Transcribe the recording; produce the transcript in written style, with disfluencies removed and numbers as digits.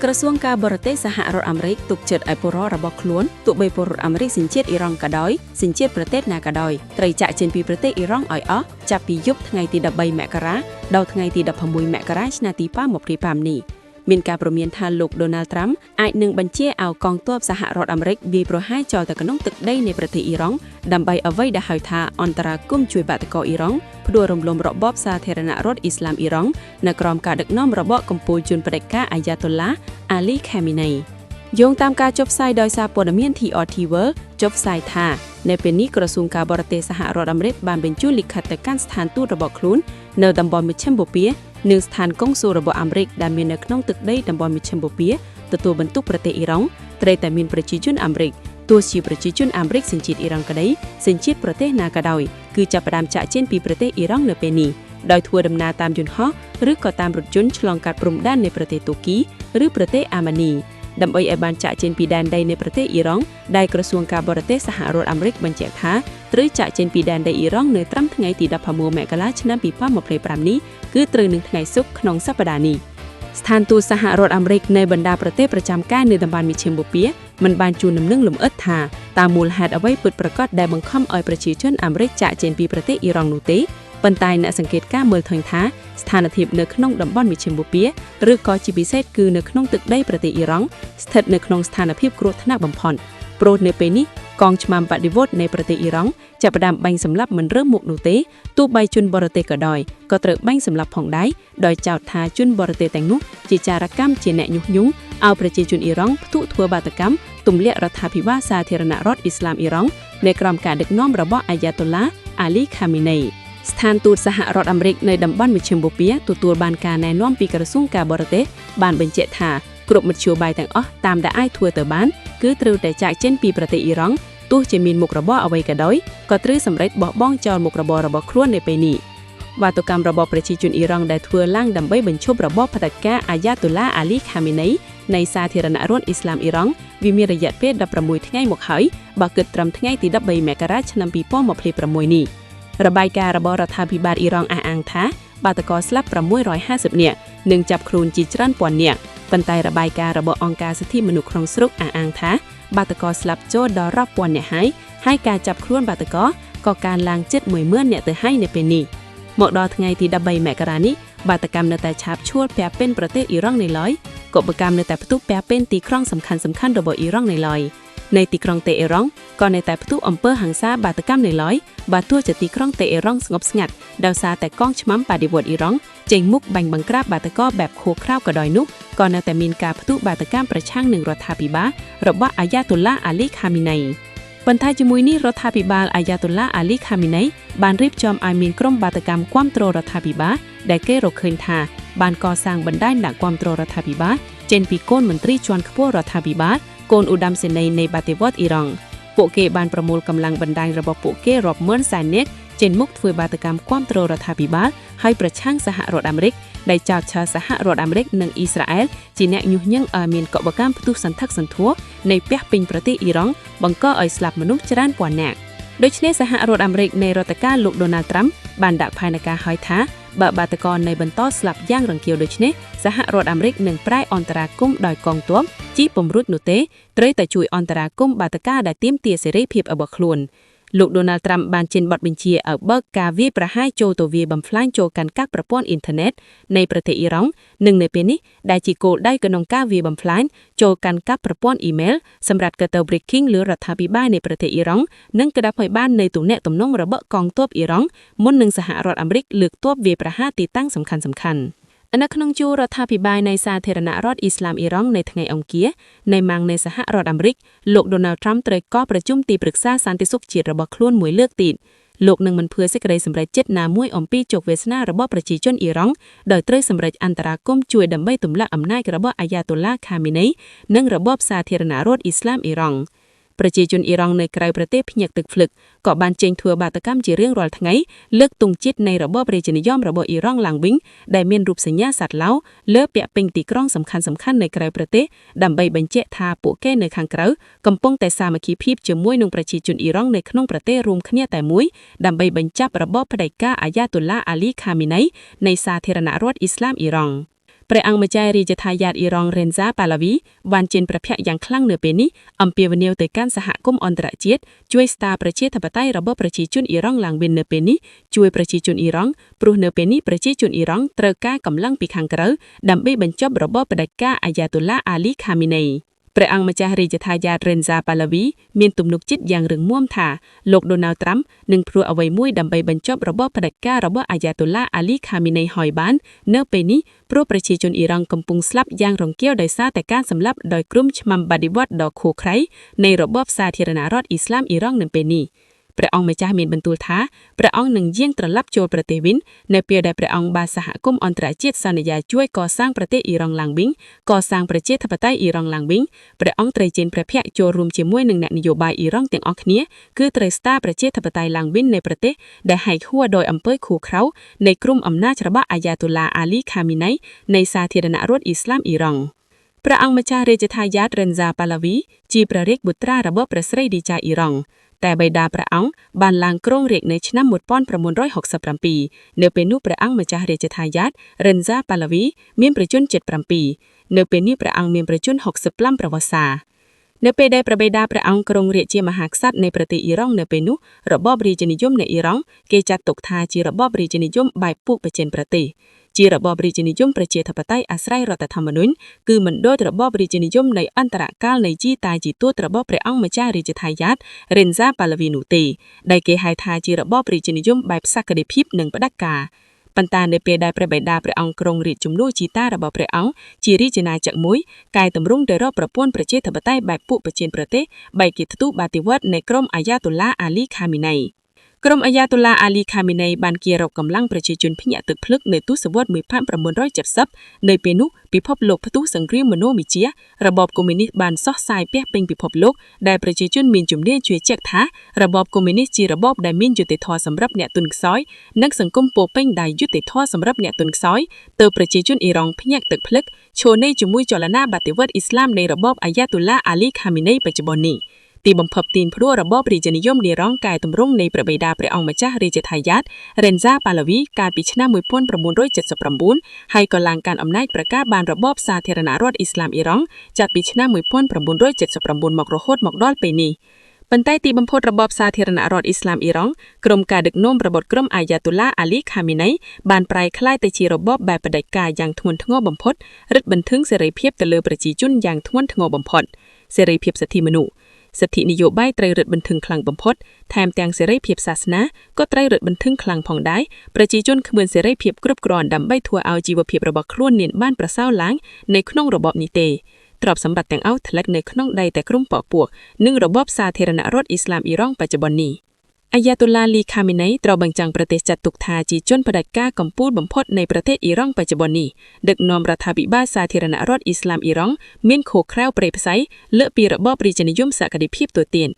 ក្រសួងការបរទេសសហរដ្ឋអាមេរិកទុកចិត្តឲ្យពលរដ្ឋរបស់ខ្លួនទោះបីពលរដ្ឋអាមេរិកសញ្ជាតិអ៊ីរ៉ង់ក៏ដោយសញ្ជាតិប្រទេសណាក៏ដោយត្រូវចាក់ចេញពីប្រទេសអ៊ីរ៉ង់ឲ្យអស់ចាប់ពីយប់ថ្ងៃទី13មករាដល់ថ្ងៃទី16មករាឆ្នាំ2025នេះមានការព្រមានថាលោក Donald Trump អាចនឹងបញ្ជាឲ្យកងទ័ពសហរដ្ឋអាមេរិកវាយប្រហារចោលទៅក្នុងទឹកដីនៃប្រទេសអ៊ីរ៉ង់ដើម្បីអ្វីដែលហៅថាអន្តរាគមន៍ជួយបាតកោអ៊ីរ៉ង់ផ្ដួលរំលំរបបសាធារណរដ្ឋអ៊ីស្លាមអ៊ីរ៉ង់នៅក្រោមការដឹកនាំរបស់កំពូលជនផ្ដាច់ការអាយ៉ាតូឡា Ali Khamenei យោងតាមការចុះផ្សាយដោយសារព័ត៌មាន TRT World ចុះផ្សាយថានៅពេលនេះក្រសួងការបរទេសសហរដ្ឋអាមេរិកបានបញ្ជូនលិខិតទៅកាន់ស្ថានទូតរបស់ខ្លួននៅតំបន់មជ្ឈិមបូព៌ានិងស្ថានកុងស៊ុលរបស់អាមេរិកដែលមាននៅក្នុងទឹកដីតំបន់មជ្ឈិមបូព៌ាទទួលបន្ទុកប្រទេសអ៊ីរ៉ង់ត្រូវតែមានប្រជាជនអាមេរិកទោះជាប្រជាជនអាមេរិកសញ្ជាតិអ៊ីរ៉ង់ក្តីសញ្ជាតិប្រទេសណាក៏ដោយគឺចាប់ផ្ដើមចាក់ចេញពីប្រទេសអ៊ីរ៉ង់នៅពេលនេះដោយធ្វើដំណើរតាមយន្តហោះឬក៏តាមរថយន្តឆ្លងកាត់ព្រំដែននៃប្រទេសតូគីឬប្រទេសអាម៉ានីដើម្បីឲ្យបានចាក់ចេញពីដែនដីនៃប្រទេសអ៊ីរ៉ង់ដែលក្រសួងការបរទេសសហរដ្ឋអាមេរិកបញ្ជាក់ថាត្រូវចាក់ចេញពីដែនដីអ៊ីរ៉ង់នៅត្រឹមថ្ងៃទី16មករាឆ្នាំ2025នេះគឺត្រូវនឹងថ្ងៃศุក្រក្នុងសប្តាហ៍នេះស្ថានទូតសហរដ្ឋអាមេរិកនៅបណ្ដាប្រទេសប្រចាំការនៅតំបន់មជ្ឈិមបូព៌ាមិនបានជួនដំណឹងលម្អិតថាតើមូលហេតុអ្វីពិតប្រាកដដែលបង្ខំឲ្យប្រជាជនអាមេរិកចាក់ចេញពីប្រទេសអ៊ីរ៉ង់នោះទេប៉ុន្តែអ្នកសង្កេតការមើលឃើញថាស្ថានភាពនៅក្នុងតំបន់មជ្ឈិមបូព៌ាឬក៏ជាពិសេសគឺនៅក្នុងទឹកដីប្រទេសអ៊ីរ៉ង់ស្ថិតនៅក្នុងស្ថានភាពគ្រោះថ្នាក់បំផុតព្រោះនៅពេលនេះកងឆ្មាំបដិវត្តន៍នៃប្រទេសអ៊ីរ៉ង់ចាប់ផ្ដើមបាញ់សម្លាប់មិនរើសមុខនោះទេទោះបីជនបរទេសក៏ដោយក៏ត្រូវបាញ់សម្លាប់ផងដែរដោយចោទថាជនបរទេសទាំងនោះជាចារកម្មជាអ្នកញុះញង់ឲ្យប្រជាជនអ៊ីរ៉ង់ផ្ទុះធ្វើបាតកម្មទម្លាក់រដ្ឋាភិបាលសាធារណរដ្ឋអ៊ីស្លាមអ៊ីរ៉ង់នៅក្រោមការដឹកនាំរបស់អាយ៉ាតូឡា Ali Khameneiស្ថានទូតសហរដ្ឋអាមេរិកនៅតំបន់មជ្ឈិមបូព៌ាទទួលបានការណែនាំពីក្រសួងការបរទេសបានបញ្ជាក់ថាគ្រប់មធ្យោបាយទាំងអស់តាមដែលអាចធ្វើទៅបានគឺត្រូវតែចាក់ចេញពីប្រទេសអ៊ីរ៉ង់ទោះជាមានមុខរបរអ្វីក៏ដោយក៏ត្រូវសម្រេចបោះបង់ចោលមុខរបររបស់ខ្លួននៅពេលនេះបាតុកម្មរបស់ប្រជាជនអ៊ីរ៉ង់ដែលធ្វើឡើងដើម្បីបញ្ឈប់របបផ្ដាច់ការអាយ៉ាតូឡា Ali Khamenei នៃសាធារណរដ្ឋអ៊ីស្លាមអ៊ីរ៉ង់វាមានរយៈពេល16ថ្ងៃមកហើយបើគិតត្រឹមថ្ងៃទី13មករាឆ្នាំ2026នេះរបាយការណ៍របស់រដ្ឋាភិបាលអ៊ីរ៉ង់អះអាងថាបាតុករស្លាប់650នាក់និងចាប់ខ្លួនជាច្រើនពាន់នាក់ប៉ុន្តែរបាយការណ៍របស់អង្គការសិទ្ធិមនុស្សក្នុងស្រុកអះអាងថាបាតុករស្លាប់ចូលដល់រាប់ពាន់នាក់ហើយការចាប់ខ្លួនបាតុករក៏កើនឡើងជិត10000នាក់ទៅហើយនៅពេលនេះមកដល់ថ្ងៃទី13មករានេះបាតុកម្មនៅតែឆាបឆួលពាក់ពេញប្រទេសអ៊ីរ៉ង់នៅឡើយកុបកម្មនៅតែផ្ទុះពាក់ពេញទីក្រុងសំខាន់ៗរបស់អ៊ីរ៉ង់នៅឡើយในទីក្រុងតេអ៊ីរ៉ង់ក៏នៅតែផ្ទុះអំពើហិង្សាបាតកម្មនៅឡើយបើទោះជាទីក្រុងតេអ៊ីរ៉ង់ស្ងប់ស្ងាត់ដោយសារតែកងឆ្មាំបដិវត្តន៍អ៊ីរ៉ង់ចេញមុខបាញ់បង្ក្រាបបាតករបែបខួក្រៅក៏ដោយនោះក៏នៅតែមានការផ្ទុះបាតកម្មប្រឆាំងនឹងរដ្ឋាភិបាលរបស់អាយ៉ាតូឡា Ali Khamenei ប៉ុន្តែជាមួយនេះរដ្ឋាភិបាលអាយ៉ាតូឡា Ali Khamenei បានរៀបចំឲ្យមានក្រុមបាតកម្មគាំទ្ររដ្ឋាភិបាលដែលគេរកឃើញថាបានកសាងបណ្ដាញដាក់គាំទ្ររដ្ឋាភិបាលចេញពីកូនមន្ត្រីជាន់ខ្ពស់រដ្ឋាភិបាលកូនឧត្តមសេនីយ៍នៃបដិវត្តន៍អ៊ីរ៉ង់ពួកគេបានប្រមូលកម្លាំងបណ្ដាញរបស់ពួកគេរាប់ម៉ឺនសែននាក់ចេញមុខធ្វើបាតកម្មគាំទ្ររដ្ឋាភិបាលហើយប្រឆាំងសហរដ្ឋអាមេរិកដែលចោទថាសហរដ្ឋអាមេរិកនិងអ៊ីស្រាអែលជាអ្នកញុះញង់ឲ្យមានកបកម្មផ្ទុះសន្ធឹកសន្ធាប់នៃពាសពេញប្រទេសអ៊ីរ៉ង់បង្កឲ្យស្លាប់មនុស្សច្រើនពាន់នាក់ដូច្នេះសហរដ្ឋអាមេរិកនៃរដ្ឋការលោក Donald Trump បានដាក់ផែនការឲ្យថាបើបាតកោនៃបន្តស្លាប់យ៉ាងរង្គាលដូចនេះសហរដ្ឋអាមេរិកនឹងប្រែអន្តរាគមន៍ដោយកងទ័ពជីពំរុចនោះទេត្រូវតែជួយអន្តរាគមន៍បាតកាដែលទាមទារសេរីភាពរបស់ខ្លួនលោក Donald Trump បានចេញបទបញ្ជាឲ្យបើកការវាយប្រហារចូលទៅវាយបំផ្លាញចូលកាន់កាប់ប្រព័ន្ធអ៊ីនធឺណិតនៃប្រទេសអ៊ីរ៉ង់និងនៅពេលនេះដែលជាគោលដៅក្នុងការវាយបំផ្លាញចូលកាន់កាប់ប្រព័ន្ធអ៊ីមែលសម្រាប់កតៅ breaking លើរដ្ឋាភិបាលនៃប្រទេសអ៊ីរ៉ង់និងក្តាប់ឲ្យបាននៃទំនាក់ទំនងរបស់កងទ័ពអ៊ីរ៉ង់មុននឹងសហរដ្ឋអាមេរិកលើកទ័ពវាយប្រហារទីតាំងសំខាន់ៗនៅក្នុងជួររដ្ឋាភិបាលនៃសាធារណរដ្ឋអ៊ីស្លាមអ៊ីរ៉ង់នៅថ្ងៃអង្គារនៃម៉ាំងនៃសហរដ្ឋអាមេរិកលោក Donald Trump ត្រូវក៏ប្រជុំទីប្រឹក្សាសន្តិសុខជាតិរបស់ខ្លួនមួយលើកទៀតលោកនឹងមិនភឿសេចក្តីសម្រេចចិត្តណាមួយអំពីជោគវាសនារបស់ប្រជាជនអ៊ីរ៉ង់ដោយត្រូវសម្រេចអន្តរាគមន៍ជួយដើម្បីទម្លាក់អំណាចរបស់អាយ៉ាតូឡា Khamenei និងរបបសាធារណរដ្ឋអ៊ីស្លាមអ៊ីរ៉ង់ប្រជាជនអ៊ីរ៉ង់នៅក្រៅប្រទេសភ្ញាក់ទឹកភ្លឹកក៏បានចេញធ្វើបាតកម្មជារៀងរាល់ថ្ងៃលើកទង់ជាតិនៃរបបរាជានិយមរបស់អ៊ីរ៉ង់ឡើងវិញដែលមានរូបសញ្ញាសត្វឡោលើពាក់ពេញទីក្រុងសំខាន់ៗនៅក្រៅប្រទេសដើម្បីបញ្ជាក់ថាពួកគេនៅខាងក្រៅកំពុងតែសាមគ្គីភាពជាមួយនឹងប្រជាជនអ៊ីរ៉ង់នៅក្នុងប្រទេសរួមគ្នាតែមួយដើម្បីបញ្ចប់របបផ្ដាច់ការអាយ៉ាតូឡា Ali Khamenei នៃសាធារណរដ្ឋអ៊ីស្លាមអ៊ីរ៉ង់ ព្រះអង្គម្ចាស់រាជថាយាតអ៊ីរ៉ង់រ៉េនហ្សាប៉ាឡាវីបានចេញប្រភពយ៉ាងខ្លាំងនៅពេលនេះអំពាវនាវទៅកាន់សហគមន៍អន្តរជាតិជួយស្ដារប្រជាធិបតេយ្យរបស់ប្រជាជនអ៊ីរ៉ង់ឡើងវិញនៅពេលនេះជួយប្រជាជនអ៊ីរ៉ង់ព្រោះនៅពេលនេះប្រជាជនអ៊ីរ៉ង់ត្រូវការកម្លាំងពីខាងក្រៅដើម្បីបញ្ចប់របបផ្ដាច់ការអាយ៉ាតុលឡាអាលីខាមីណីព្រះអង្គម្ចាស់រាជថាយាតរ៉េនហ្សាប៉ាឡាវីមានទំនុកចិត្តយ៉ាងរឹងមាំថាលោកដូណាល់ត្រាំនឹងធ្វើអ្វីមួយដើម្បីបញ្ចប់របបផ្ដាច់ការរបស់អាយ៉ាតុលឡាអាលីខាមីណីហើយបាននៅពេលនេះព្រោះប្រជាជនអ៊ីរ៉ង់កំពុងស្លាប់យ៉ាងរង្គាលដោយសារតែការសម្លាប់ដោយក្រុមឆ្មាំបដិវត្តន៍ដ៏ឃោរឃ្រៃនៃរបបសាធារណរដ្ឋអ៊ីស្លាមអ៊ីរ៉ង់នៅពេលនេះព្រះអង្គម្ចាស់មានបន្ទូលថាព្រះអង្គនឹងយាងត្រឡប់ចូលប្រទេសវិញនៅពេលដែលព្រះអង្គបានសហគមន៍អន្តរជាតិសន្យាជួយកសាងប្រទេសអ៊ីរ៉ង់ឡើងវិញកសាងប្រជាធិបតេយ្យអ៊ីរ៉ង់ឡើងវិញព្រះអង្គត្រូវចេញព្រះភ័ក្ត្រចូលរួមជាមួយនឹងអ្នកនយោបាយអ៊ីរ៉ង់ទាំងអស់គ្នាគឺត្រូវស្ដារប្រជាធិបតេយ្យឡើងវិញនៃប្រទេសដែលហែកហួរដោយអំពើឃោរឃៅនៃក្រុមអំណាចរបស់អាយ៉ាតុលឡាអាលីខាមីណៃនៃសាធារណរដ្ឋអ៊ីស្លាមអ៊ីរ៉ង់ព្រះអង្គម្ចាស់រាជថាយាតរ៉េនហ្សាប៉ាឡាវីជាព្រះរាជបុត្រារបស់ព្រះស្រីឌីចាអ៊ីរ៉ង់តែបិតាព្រះអង្គបានឡើងគ្រងរាជ្យនៅឆ្នាំ1967នៅពេលនោះព្រះអង្គម្ចាស់រាជថាយាតរ៉េនហ្សាប៉ាឡាវីមានប្រជជន77នៅពេលនេះព្រះអង្គមានប្រជជន65ប្រវស្សានៅពេលដែលព្រះបិតាព្រះអង្គគ្រងរាជ្យជាមហាក្សត្រនៃប្រទេសអ៊ីរ៉ង់នៅពេលនោះរបបរាជានិយមនៅអ៊ីរ៉ង់គេចាត់ទុកថាជារបបរាជានិយមបែបពុកបច្ចេកប្រទេសជារបបរាជានិយមប្រជាធិបតេយ្យអាស្រ័យរដ្ឋធម្មនុញ្ញគឺមិនដូចរបបរាជានិយមនៃអន្តរកាលនៃជីតាជីទួតរបស់ព្រះអង្គម្ចាស់រាជថាយាតរ៉េនហ្សាប៉ាឡាវីនោះទេដែលគេហៅថាជារបបរាជានិយមបែបសក្តិភាពនិងផ្ដាច់ការប៉ុន្តែនៅពេលដែលព្រះបិតាព្រះអង្គគ្រងរាជ្យជំនួសជីតារបស់ព្រះអង្គជារាជាណាចក្រមួយកែតម្រង់ទៅរកប្រព័ន្ធប្រជាធិបតេយ្យបែបពុកបច្ចេកប្រទេសបែបគេទទូបាតិវត្តនៃក្រុមអាយ៉ាតុលឡាអាលីខាមីណៃក្រុមអាយ៉ាតុលឡាអាលីខាមីណៃបានគៀររកកម្លាំងប្រជាជនភ្ញាក់ទឹកភ្លឹកនៅទសវត្សរ៍1970នៅពេលនោះពិភពលោកផ្ទុះសង្គ្រាមមនោវិជ្ជារបបកុម្មុយនីសបានសោះសាយពាសពេញពិភពលោកដែលប្រជាជនមានជំនឿជឿជាក់ថារបបកុម្មុយនីសជារបបដែលមានយុត្តិធម៌សម្រាប់អ្នកទុនខ្សោយនិងសង្គមពោពេញដោយយុត្តិធម៌សម្រាប់អ្នកទុនខ្សោយទើបប្រជាជនអ៊ីរ៉ង់ភ្ញាក់ទឹកភ្លឹកឈរនៅជាមួយចលនាបដិវត្តន៍អ៊ីស្លាមនៃរបបអាយ៉ាតុលឡាអាលីខាមីណៃបច្ចុប្បន្ននេះទីបំផុតទីនព្រោះរបបរាជានិយមអ៊ីរ៉ង់កែតម្រង់នៃព្រះបិតាព្រះអង្គម្ចាស់រាជថាយាតរ៉េនហ្សាប៉ាឡាវីកាលពីឆ្នាំ1979ហើយក៏ឡើងកាន់អំណាចប្រកាសបានរបបសាធារណរដ្ឋអ៊ីស្លាមអ៊ីរ៉ង់ចាប់ពីឆ្នាំ1979មករហូតមកដល់ពេលនេះប៉ុន្តែទីបំផុតរបបសាធារណរដ្ឋអ៊ីស្លាមអ៊ីរ៉ង់ក្រុមការដឹកនាំរបស់ក្រុមអាយ៉ាតុលឡាអាលីខាមីណៃបានប្រែក្លាយទៅជារបបបែបផ្ដាច់ការយ៉ាងធ្ងន់ធ្ងរបំផុតរឹតបន្តឹងសេរីភាពទៅលើប្រជាជនយ៉ាងធ្ងន់ធ្ងរបំផុតសេរីភាពសិទ្ធិមនុស្សសិទ្ធិនយោបាយត្រូវរឹតបន្តឹងខ្លាំងបំផុតថែមទាំងសេរីភាពសាសនាក៏ត្រូវរឹតបន្តឹងខ្លាំងផងដែរប្រជាជនគ្មានសេរីភាពគ្រប់គ្រាន់ដើម្បីធ្វើឲ្យជីវភាពរបស់ខ្លួនមានបានប្រសើរឡើងនៅក្នុងរបបនេះទេទ្រព្យសម្បត្តិទាំងអស់ធ្លាក់នៅក្នុងដៃតែក្រុមបកពួកនិងរបបសាធារណរដ្ឋអ៊ីស្លាមអ៊ីរ៉ង់បច្ចុប្បន្ននេះអាយ៉ាតុលឡាលីខាមីណៃត្រូវបញ្ចាំងប្រទេសចាត់ទុកថាជាជនផ្ដាច់ការកំពូលបំផុតនៃប្រទេសអ៊ីរ៉ង់បច្ចុប្បន្ននេះដឹកនាំរដ្ឋាភិបាលសាធារណរដ្ឋអ៊ីស្លាមអ៊ីរ៉ង់មានខួរក្រៅប្រេផ្សៃលើកពីរបបរាជានិយមសក្តិភាពទូទាន